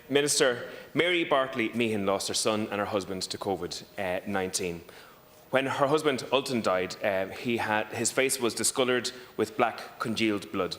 Minister, Mary Bartley Meehan lost her son and her husband to COVID-19. When her husband Ultan died, his face was discoloured with black congealed blood.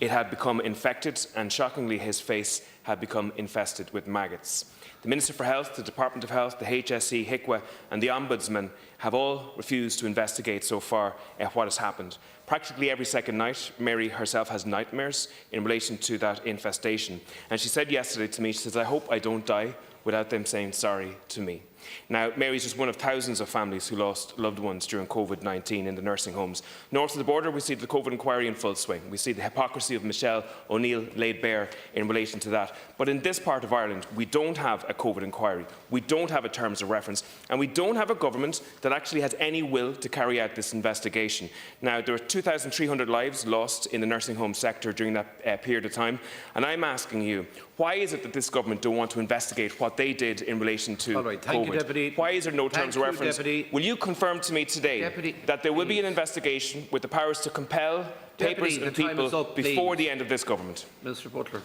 It had become infected, and shockingly his face had become infested with maggots. The Minister for Health, the Department of Health, the HSE, HICWA and the Ombudsman have all refused to investigate so far what has happened. Practically every second night, Mary herself has nightmares in relation to that infestation. And she said yesterday to me, she says, "I hope I don't die without them saying sorry to me." Now, Mary is just one of thousands of families who lost loved ones during COVID-19 in the nursing homes. North of the border, we see the COVID inquiry in full swing. We see the hypocrisy of Michelle O'Neill laid bare in relation to that. But in this part of Ireland, we don't have a COVID inquiry, we don't have a terms of reference, and we don't have a government that actually has any will to carry out this investigation. Now, there were 2,300 lives lost in the nursing home sector during that period of time, and I'm asking you, why is it that this government don't want to investigate what they did in relation to COVID? Deputy. Why is there no terms of reference? Deputy. Will you confirm to me today that there will be an investigation with the powers to compel papers and people before the end of this government? Minister Butler.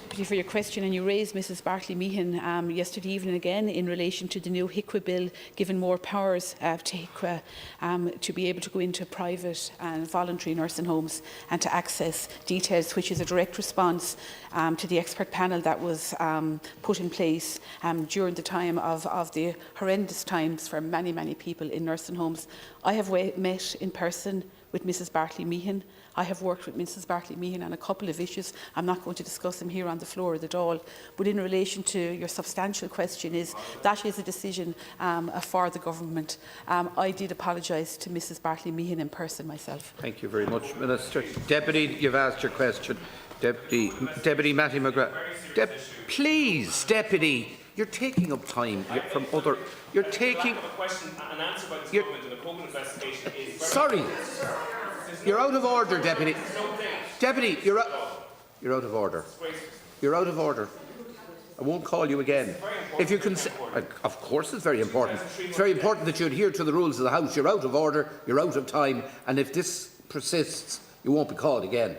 Thank you for your question, and you raised Mrs Bartley Meehan yesterday evening again in relation to the new HICWA bill, giving more powers to HICWA to be able to go into private and voluntary nursing homes and to access details, which is a direct response to the expert panel that was put in place during the time of the horrendous times for many, many people in nursing homes. I have met in person with Mrs Bartley Meehan. I have worked with Mrs Bartley Meehan on a couple of issues. I'm not going to discuss them here on the floor of the Dáil, but in relation to your substantial question, that is a decision for the government. I did apologise to Mrs Bartley Meehan in person myself. Thank you very much, Minister. Deputy, you've asked your question. Deputy Matthew McGrath. Please, Deputy. You're taking up time from other. You're taking. Sorry, you're out of order, Deputy. Deputy, you're out of order. You're out of order. I won't call you again. If you can, of course, it's very important. It's very important that you adhere to the rules of the House. You're out of order. You're out of time, and if this persists, you won't be called again.